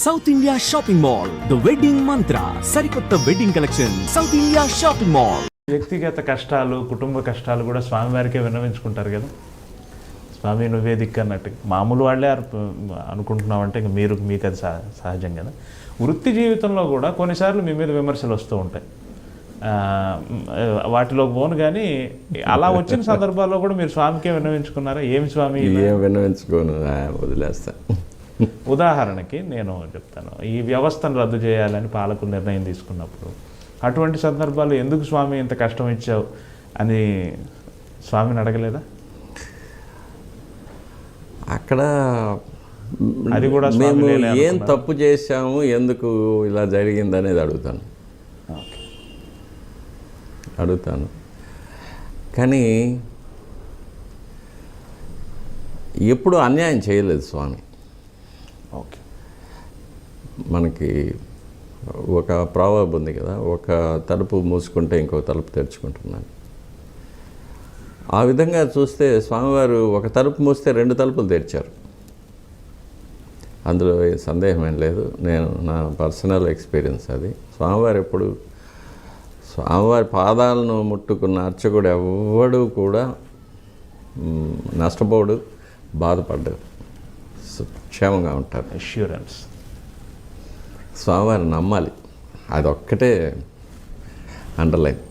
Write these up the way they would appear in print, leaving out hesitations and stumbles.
South India shopping mall, the wedding మంత్ర, సరికొత్త wedding collection, south India shopping mall. వ్యక్తిగత కష్టాలు, కుటుంబ కష్టాలు కూడా స్వామివారికే విన్నవించుకుంటారు కదా. స్వామి నువ్వే దిక్కు అన్నట్టు మామూలు వాళ్ళే అనుకుంటున్నామంటే ఇంక మీకు అది సహజం కదా. వృత్తి జీవితంలో కూడా కొన్నిసార్లు మీ మీద విమర్శలు వస్తూ ఉంటాయి. వాటిలోకి పోను కానీ అలా వచ్చిన సందర్భాల్లో కూడా మీరు స్వామికే విన్నవించుకున్నారా? ఏమి స్వామి? ఏం విన్నవించుకోను, వదిలేస్తా. ఉదాహరణకి నేను చెప్తాను, ఈ వ్యవస్థను రద్దు చేయాలని పాలకులు నిర్ణయం తీసుకున్నప్పుడు అటువంటి సందర్భాలు ఎందుకు స్వామి ఇంత కష్టం ఇచ్చావు అని స్వామిని అడగలేదా? అక్కడ అది కూడా మేము ఏం తప్పు చేశాము, ఎందుకు ఇలా జరిగింది అనేది అడుగుతాను. కానీ ఎప్పుడు అన్యాయం చేయలేదు స్వామి. ఓకే, మనకి ఒక ప్రావర్బ్ ఉంది కదా, ఒక తలుపు మూసుకుంటే ఇంకో తలుపు తెరుచుకుంటున్నాను. ఆ విధంగా చూస్తే స్వామివారు ఒక తలుపు మూస్తే 2 తలుపులు తెరిచారు. అందులో సందేహమేం లేదు. నా పర్సనల్ ఎక్స్పీరియన్స్ అది. స్వామివారి పాదాలను ముట్టుకున్న అర్చకుడు ఎవ్వడు కూడా నష్టపోడు, బాధపడ్డాడు, క్షేమంగా ఉంటారు. అష్యూరెన్స్. స్వామివారిని నమ్మాలి, అదొక్కటే అండర్లైన్.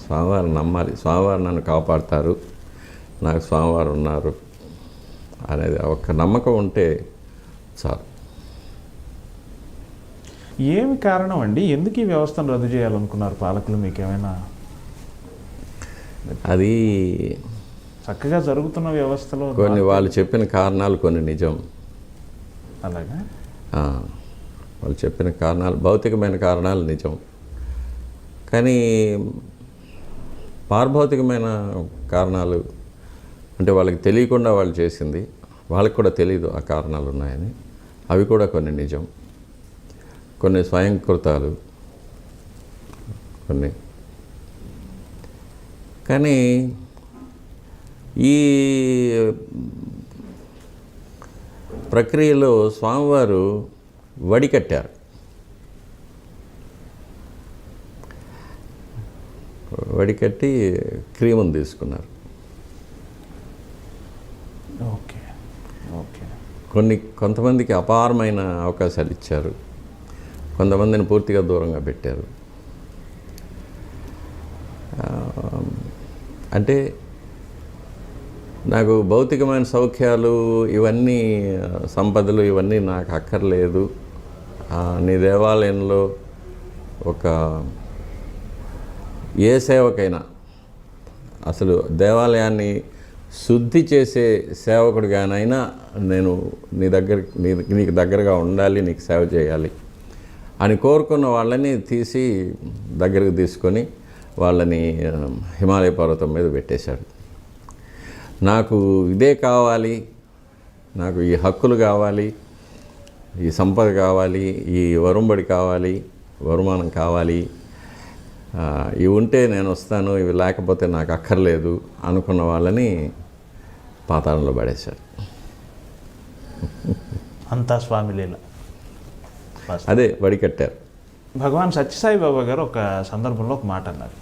స్వామివారిని నమ్మాలి, స్వామివారు నన్ను కాపాడుతారు, నాకు స్వామివారు ఉన్నారు అనేది ఒక్క నమ్మకం ఉంటే చాలు. ఏమి కారణం అండి? ఎందుకు ఈ వ్యవస్థను రద్దు చేయాలనుకున్నారు పాలకులు? మీకేమైనా? అది చక్కగా జరుగుతున్న వ్యవస్థలో కొన్ని వాళ్ళు చెప్పిన కారణాలు కొన్ని నిజం. అలాగా వాళ్ళు చెప్పిన కారణాలు, భౌతికమైన కారణాలు నిజం. కానీ పారభౌతికమైన కారణాలు అంటే వాళ్ళకి తెలియకుండా వాళ్ళు చేసింది, వాళ్ళకి కూడా తెలియదు ఆ కారణాలు ఉన్నాయని, అవి కూడా కొన్ని నిజం. కొన్ని స్వయంకృతాలు కొన్ని. కానీ ఈ ప్రక్రియలో స్వామివారు వడికట్టారు. వడికట్టి క్రీమును తీసుకున్నారు. Okay okay. కొంతమందికి అపారమైన అవకాశాలు ఇచ్చారు, కొంతమందిని పూర్తిగా దూరంగా పెట్టారు. అంటే నాకు భౌతికమైన సౌఖ్యాలు ఇవన్నీ, సంపదలు ఇవన్నీ నాకు అక్కర్లేదు. నీ దేవాలయంలో ఏ సేవకైనా, అసలు దేవాలయాన్ని శుద్ధి చేసే సేవకుడిగానైనా నేను నీకు దగ్గరగా ఉండాలి, నీకు సేవ చేయాలి అని కోరుకున్న వాళ్ళని తీసి దగ్గరకు తీసుకొని వాళ్ళని హిమాలయ పర్వతం మీద పెట్టేశాడు. నాకు ఇదే కావాలి, నాకు ఈ హక్కులు కావాలి, ఈ సంపద కావాలి, ఈ వరుంబడి కావాలి, వరుమానం కావాలి, ఇవి ఉంటే నేను వస్తాను, ఇవి లేకపోతే నాకు అక్కర్లేదు అనుకున్న వాళ్ళని పాతాళంలో పడేశారు. అంతా స్వామి లీల. అదే వడికట్టారు. భగవాన్ సత్యసాయి బాబా గారు ఒక సందర్భంలో ఒక మాట అన్నారు,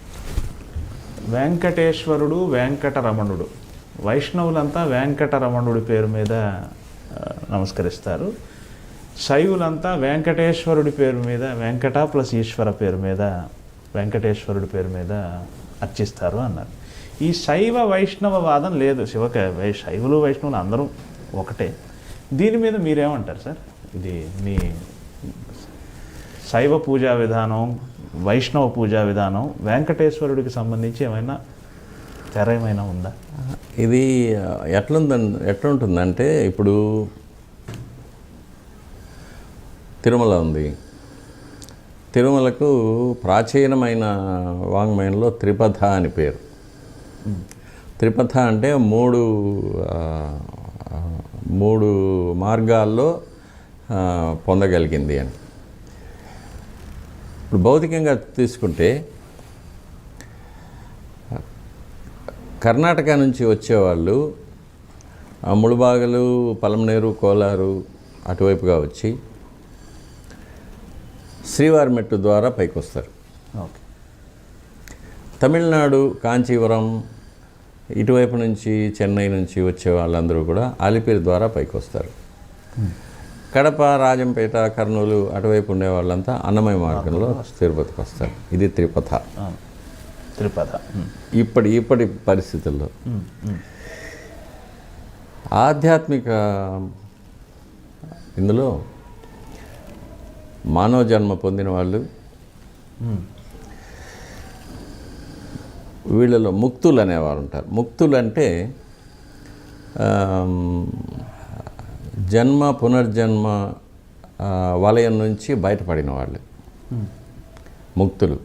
వెంకటేశ్వరుడు వెంకటరమణుడు, వైష్ణవులంతా వెంకటరమణుడి పేరు మీద నమస్కరిస్తారు, శైవులంతా వెంకటేశ్వరుడి పేరు మీద, వెంకట ప్లస్ ఈశ్వర పేరు మీద, వెంకటేశ్వరుడి పేరు మీద అర్చిస్తారు అన్నారు. ఈ శైవ వైష్ణవ వాదం లేదు. శైవులు వైష్ణవులు అందరూ ఒకటే. దీని మీద మీరేమంటారు సార్? ఇది మీ శైవ పూజా విధానం, వైష్ణవ పూజా విధానం, వెంకటేశ్వరుడికి సంబంధించి ఏమైనా తెర ఏమైనా ఉందా? ఇది ఎట్లుంటుందంటే, ఇప్పుడు తిరుమల ఉంది. తిరుమలకు ప్రాచీనమైన వాంగ్మయంలో త్రిపథ అని పేరు. త్రిపథ అంటే మూడు మార్గాల్లో పొందగలిగింది అని. ఇప్పుడు భౌతికంగా తీసుకుంటే కర్ణాటక నుంచి వచ్చేవాళ్ళు ముళబాగలు, పలమనేరు, కోలారు అటువైపుగా వచ్చి శ్రీవారిమెట్టు ద్వారా పైకి వస్తారు. ఓకే. తమిళనాడు కాంచీవరం ఇటువైపు నుంచి చెన్నై నుంచి వచ్చే వాళ్ళందరూ కూడా అలిపిరి ద్వారా పైకి వస్తారు. కడప, రాజంపేట, కర్నూలు అటువైపు ఉండే వాళ్ళంతా అన్నమయ్య మార్గంలో తిరుపతికి వస్తారు. ఇది త్రిపథ. త్రిపథ ఇప్పటి పరిస్థితుల్లో. ఆధ్యాత్మిక ఇందులో మానవ జన్మ పొందిన వాళ్ళు వీళ్ళలో ముక్తులు అనేవారు ఉంటారు. ముక్తులు అంటే జన్మ పునర్జన్మ వలయం నుంచి బయటపడిన వాళ్ళు ముక్తులు.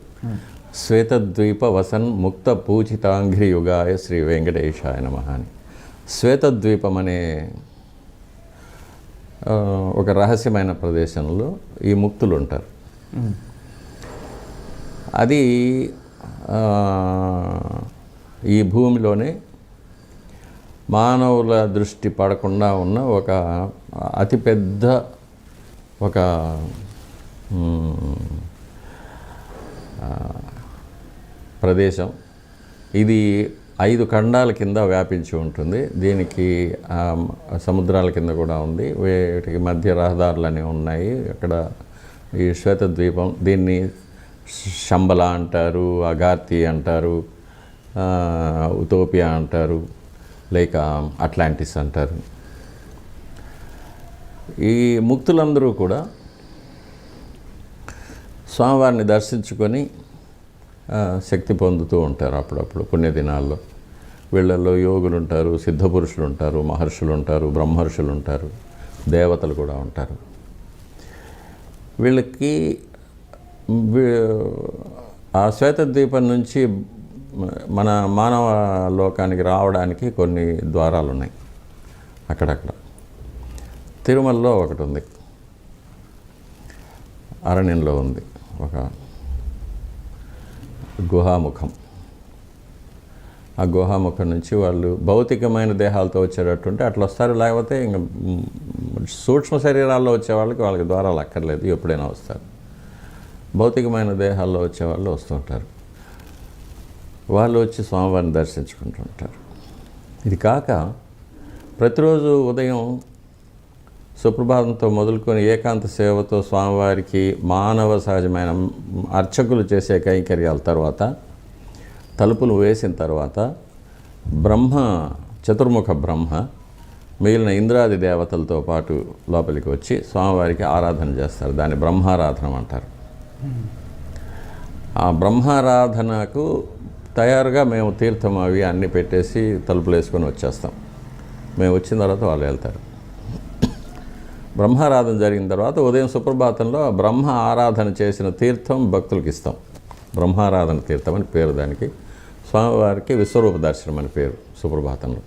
శ్వేతద్వీప వసన్ ముక్త పూజితాంఘ్రి యుగాయ శ్రీ వెంకటేశాయ నమః అని. శ్వేతద్వీపం అనే ఒక రహస్యమైన ప్రదేశంలో ఈ ముక్తులు ఉంటారు. అది ఈ భూమిలోనే మానవుల దృష్టి పడకుండా ఉన్న ఒక అతిపెద్ద ఒక ప్రదేశం. ఇది 5 ఖండాల కింద వ్యాపించి ఉంటుంది. దీనికి సముద్రాల కింద కూడా ఉంది. వీటికి మధ్య రహదారులు అనేవి ఉన్నాయి. అక్కడ ఈ శ్వేతద్వీపం, దీన్ని శంబల అంటారు, అగార్తి అంటారు, ఉతోపియా అంటారు, లేక అట్లాంటిస్ అంటారు. ఈ ముక్తులందరూ కూడా స్వామివారిని దర్శించుకొని శక్తి పొందుతూ ఉంటారు. అప్పుడప్పుడు పుణ్యదినాల్లో వీళ్ళల్లో యోగులు ఉంటారు, సిద్ధపురుషులు ఉంటారు, మహర్షులు ఉంటారు, బ్రహ్మర్షులు ఉంటారు, దేవతలు కూడా ఉంటారు. వీళ్ళకి ఆ శ్వేతద్వీపం నుంచి మన మానవ లోకానికి రావడానికి కొన్ని ద్వారాలు ఉన్నాయి అక్కడక్కడ. తిరుమలలో ఒకటి ఉంది, అరణ్యంలో ఉంది ఒక గుహాముఖం. ఆ గుహాముఖం నుంచి వాళ్ళు భౌతికమైన దేహాలతో వచ్చేటట్టుంటే అట్లా వస్తారు. లేకపోతే ఇంకా సూక్ష్మ శరీరాల్లో వచ్చే వాళ్ళకి ద్వారాలు అక్కర్లేదు, ఎప్పుడైనా వస్తారు. భౌతికమైన దేహాల్లో వచ్చేవాళ్ళు వస్తుంటారు. వాళ్ళు వచ్చి స్వామివారిని దర్శించుకుంటూ ఉంటారు. ఇది కాక ప్రతిరోజు ఉదయం సుప్రభాతంతో మొదలుకొని ఏకాంత సేవతో స్వామివారికి మానవ సహజమైన అర్చకులు చేసే కైంకర్యాల తర్వాత, తలుపులు వేసిన తర్వాత చతుర్ముఖ బ్రహ్మ మిగిలిన ఇంద్రాది దేవతలతో పాటు లోపలికి వచ్చి స్వామివారికి ఆరాధన చేస్తారు. దాన్ని బ్రహ్మారాధన అంటారు. ఆ బ్రహ్మారాధనకు తయారుగా మేము తీర్థం అవి అన్నీ పెట్టేసి తలుపులు వేసుకొని వచ్చేస్తాం. మేము వచ్చిన తర్వాత వాళ్ళు వెళ్తారు. బ్రహ్మారాధన జరిగిన తర్వాత ఉదయం సుప్రభాతంలో బ్రహ్మ ఆరాధన చేసిన తీర్థం భక్తులకు ఇస్తాం. బ్రహ్మారాధన తీర్థం అని పేరు దానికి. స్వామివారికి విశ్వరూప దర్శనం అని పేరు సుప్రభాతంలో.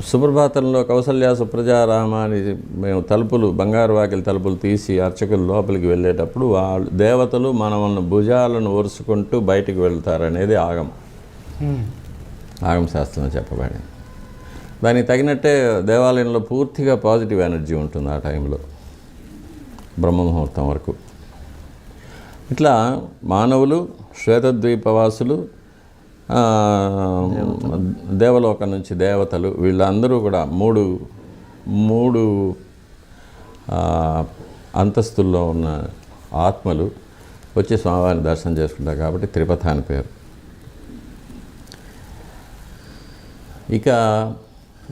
సుప్రభాతంలో కౌసల్య సుప్రజారామ అని మేము తలుపులు, బంగారు వాకిలి తలుపులు తీసి అర్చకులు లోపలికి వెళ్ళేటప్పుడు వాళ్ళు దేవతలు మనల్ని భుజాలను ఒరుసుకుంటూ బయటికి వెళ్తారనేది ఆగమ శాస్త్రంలో చెప్పబడింది. దానికి తగినట్టే దేవాలయంలో పూర్తిగా పాజిటివ్ ఎనర్జీ ఉంటుంది ఆ టైంలో, బ్రహ్మముహూర్తం వరకు. ఇట్లా మానవులు, శ్వేతద్వీపవాసులు, దేవలోకం నుంచి దేవతలు, వీళ్ళందరూ కూడా మూడు అంతస్తుల్లో ఉన్న ఆత్మలు వచ్చి స్వామివారిని దర్శనం చేసుకుంటారు. కాబట్టి త్రిపథ అని పేరు. ఇక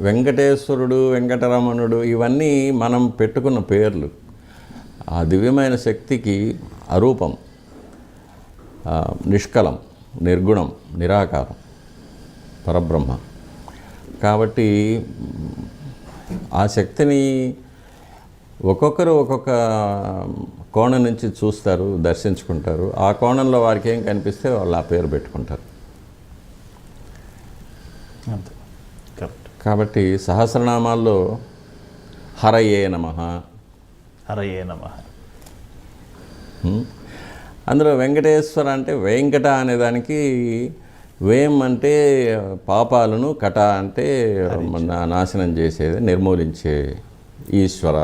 వెంకటేశ్వరుడు, వెంకటరమణుడు ఇవన్నీ మనం పెట్టుకున్న పేర్లు. ఆ దివ్యమైన శక్తికి అరూపం, నిష్కలం, నిర్గుణం, నిరాకారం, పరబ్రహ్మ. కాబట్టి ఆ శక్తిని ఒక్కొక్కరు ఒక్కొక్క కోణం నుంచి చూస్తారు, దర్శించుకుంటారు. ఆ కోణంలో వారికి ఏం కనిపిస్తే వాళ్ళు ఆ పేరు పెట్టుకుంటారు. అంతే, కరెక్ట్. కాబట్టి సహస్రనామాల్లో హరయే నమః, హరయే నమః, అందులో వెంకటేశ్వర అంటే వెంకట అనేదానికి వేం అంటే పాపాలను, కట అంటే నాశనం చేసేది, నిర్మూలించే ఈశ్వర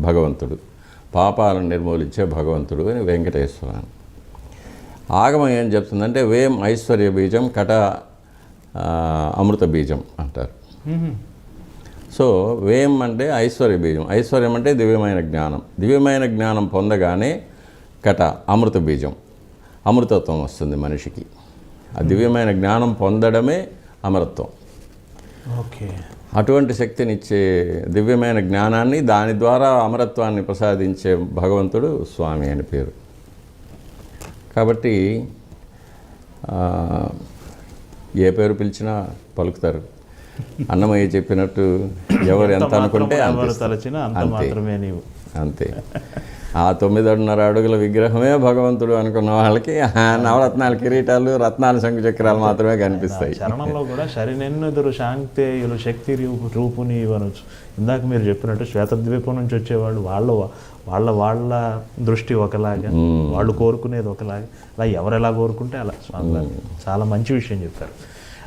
భగవంతుడు. పాపాలను నిర్మూలించే భగవంతుడు అని వెంకటేశ్వరాన్ని. ఆగమం ఏం చెప్తుందంటే వేం ఐశ్వర్య బీజం కట అమృత బీజం అంటారు. సో వేం అంటే ఐశ్వర్య బీజం, ఐశ్వర్యం అంటే దివ్యమైన జ్ఞానం, దివ్యమైన జ్ఞానం పొందగానే కట అమృత బీజం, అమృతత్వం వస్తుంది మనిషికి. ఆ దివ్యమైన జ్ఞానం పొందడమే అమరత్వం. ఓకే. అటువంటి శక్తినిచ్చే దివ్యమైన జ్ఞానాన్ని, దాని ద్వారా అమరత్వాన్ని ప్రసాదించే భగవంతుడు స్వామి అని పేరు. కాబట్టి ఏ పేరు పిలిచినా పలుకుతారు. అన్నమయ్య చెప్పినట్టు ఎవరు ఎంత అనుకుంటే అంతే. అంతే. ఆ 9.5 అడుగుల విగ్రహమే భగవంతుడు అనుకున్న వాళ్ళకి నవరత్నాల కిరీటాలు, రత్నాల శంకు చక్రాలు మాత్రమే కనిపిస్తాయి. చరణంలో కూడా శరణెన్నెదురు శాంతేయులు శక్తి రూపుని ఇవ్వనొచ్చు. ఇందాక మీరు చెప్పినట్టు శ్వేతద్వీపం నుంచి వచ్చేవాళ్ళు వాళ్ళ దృష్టి ఒకలాగా, వాళ్ళు కోరుకునేది ఒకలాగా, అలా ఎవరు ఎలా కోరుకుంటే అలా. స్వామి చాలా మంచి విషయం చెప్పారు.